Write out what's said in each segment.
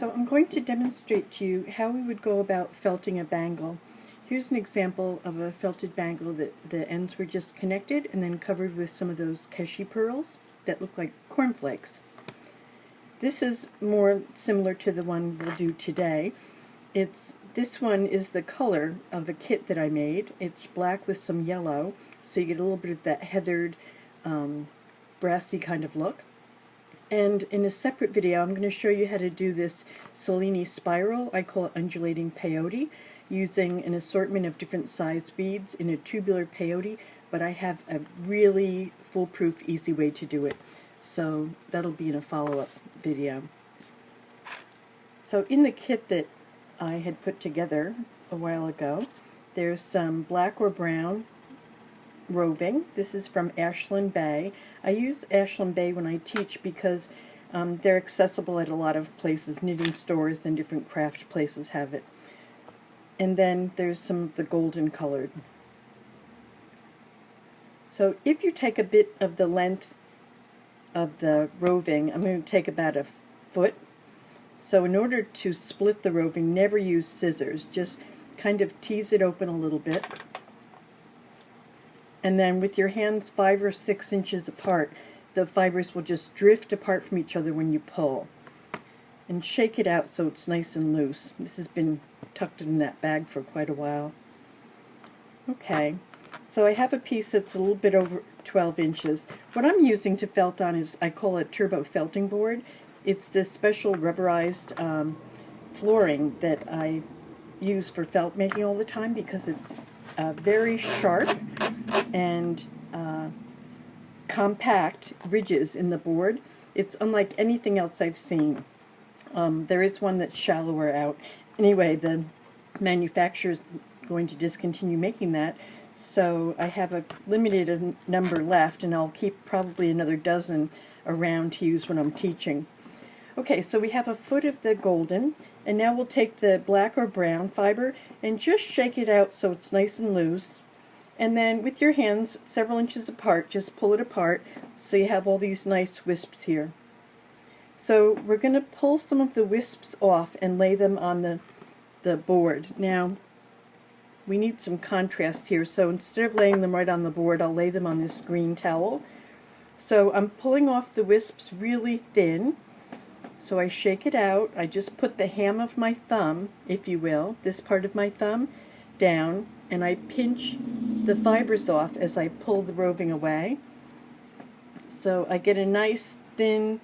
So I'm going to demonstrate to you how we would go about felting a bangle. Here's an example of a felted bangle that the ends were just connected and then covered with some of those cashew pearls that look like cornflakes. This is more similar to the one we'll do today. This one is the color of the kit that I made. It's black with some yellow, so you get a little bit of that heathered, brassy kind of look. And in a separate video, I'm going to show you how to do this Cellini spiral. I call it undulating peyote, using an assortment of different size beads in a tubular peyote, but I have a really foolproof, easy way to do it. So that'll be in a follow-up video. So in the kit that I had put together a while ago, there's some black or brown roving. This is from Ashland Bay. I use Ashland Bay when I teach because they're accessible at a lot of places. Knitting stores and different craft places have it. And then there's some of the golden colored. So if you take a bit of the length of the roving, I'm going to take about a foot. So in order to split the roving, never use scissors. Just kind of tease it open a little bit. And then with your hands 5 or 6 inches apart, the fibers will just drift apart from each other when you pull. And shake it out so it's nice and loose. This has been tucked in that bag for quite a while. Okay, so I have a piece that's a little bit over 12 inches. What I'm using to felt on is, I call it turbo felting board. It's this special rubberized flooring that I use for felt making all the time because it's very sharp and compact ridges in the board. It's unlike anything else I've seen. There is one that's shallower out. Anyway, the manufacturer's going to discontinue making that, so I have a limited number left, and I'll keep probably another dozen around to use when I'm teaching. Okay, so we have a foot of the golden, and now we'll take the black or brown fiber and just shake it out so it's nice and loose. And then with your hands several inches apart, just pull it apart so you have all these nice wisps here. So we're going to pull some of the wisps off and lay them on the board. Now, we need some contrast here, so instead of laying them right on the board, I'll lay them on this green towel. So I'm pulling off the wisps really thin. So I shake it out. I just put the ham of my thumb, if you will, this part of my thumb, down, and I pinch the fibers off as I pull the roving away. So I get a nice thin,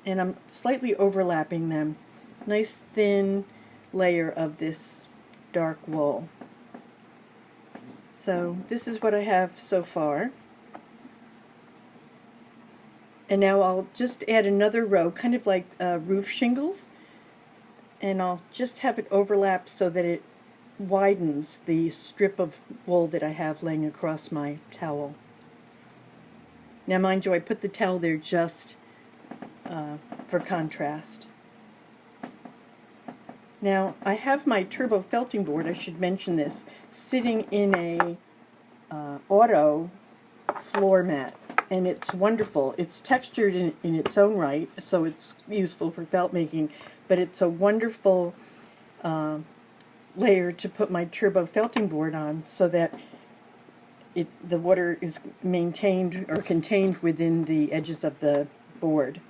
and I'm slightly overlapping them, nice thin layer of this dark wool. So this is what I have so far. And now I'll just add another row, kind of like roof shingles, and I'll just have it overlap so that it widens the strip of wool that I have laying across my towel. Now mind you, I put the towel there just for contrast. Now I have my turbo felting board, I should mention this, sitting in a auto floor mat. And it's wonderful. It's textured in its own right, so it's useful for felt making, but it's a wonderful layer to put my turbo felting board on so that the water is maintained or contained within the edges of the board.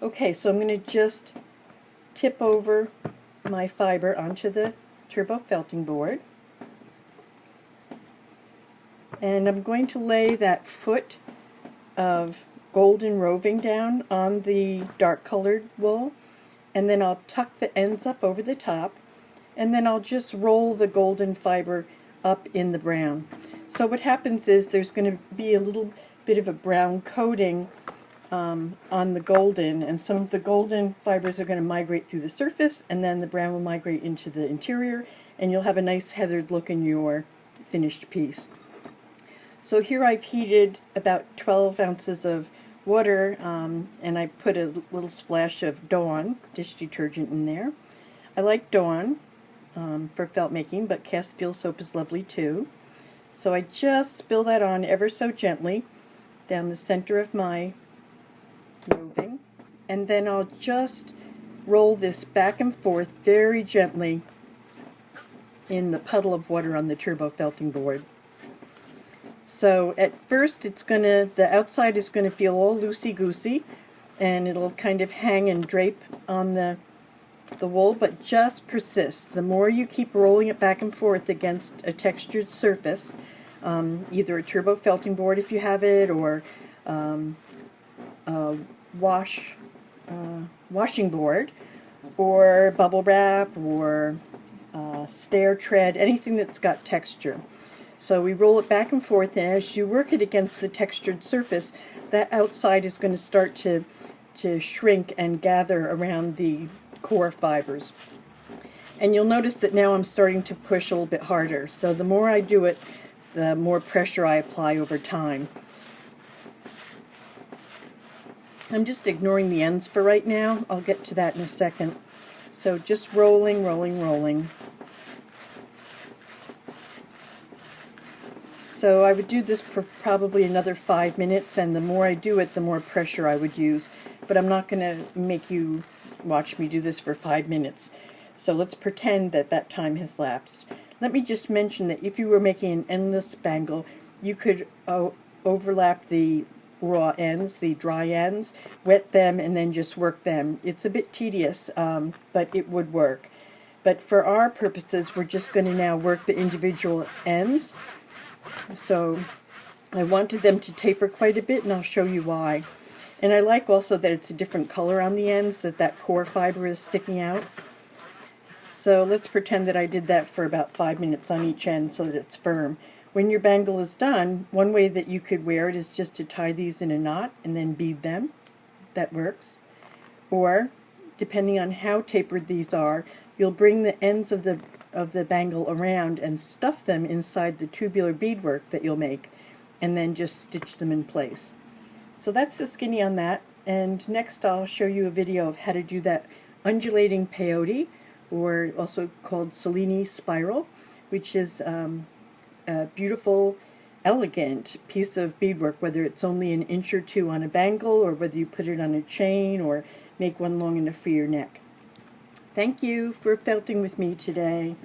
Okay, so I'm going to just tip over my fiber onto the turbo felting board. And I'm going to lay that foot of golden roving down on the dark colored wool, and then I'll tuck the ends up over the top, and then I'll just roll the golden fiber up in the brown. So what happens is there's going to be a little bit of a brown coating on the golden, and some of the golden fibers are going to migrate through the surface, and then the brown will migrate into the interior, and you'll have a nice heathered look in your finished piece. So here I've heated about 12 ounces of water, and I put a little splash of Dawn dish detergent in there. I like Dawn for felt making, but castile soap is lovely too. So I just spill that on ever so gently down the center of my roving, and then I'll just roll this back and forth very gently in the puddle of water on the turbo felting board. So at first the outside is gonna feel all loosey-goosey, and it'll kind of hang and drape on the wool, but just persist. The more you keep rolling it back and forth against a textured surface, either a turbo felting board if you have it, or a washing board, or bubble wrap, or stair tread, anything that's got texture. So we roll it back and forth, and as you work it against the textured surface, that outside is going to start to shrink and gather around the core fibers. And you'll notice that now I'm starting to push a little bit harder. So the more I do it, the more pressure I apply over time. I'm just ignoring the ends for right now. I'll get to that in a second. So just rolling, rolling, rolling. So I would do this for probably another 5 minutes, and the more I do it, the more pressure I would use. But I'm not going to make you watch me do this for 5 minutes. So let's pretend that that time has lapsed. Let me just mention that if you were making an endless bangle, you could overlap the raw ends, the dry ends, wet them, and then just work them. It's a bit tedious, but it would work. But for our purposes, we're just going to now work the individual ends. So I wanted them to taper quite a bit, and I'll show you why. And I like also that it's a different color on the ends, that core fiber is sticking out. So let's pretend that I did that for about 5 minutes on each end so that it's firm. When your bangle is done, one way that you could wear it is just to tie these in a knot and then bead them. That works. Or, depending on how tapered these are, you'll bring the ends of the bangle around and stuff them inside the tubular beadwork that you'll make, and then just stitch them in place. So that's the skinny on that, and next I'll show you a video of how to do that undulating peyote, or also called Cellini spiral, which is a beautiful, elegant piece of beadwork, whether it's only an inch or two on a bangle, or whether you put it on a chain, or make one long enough for your neck. Thank you for felting with me today.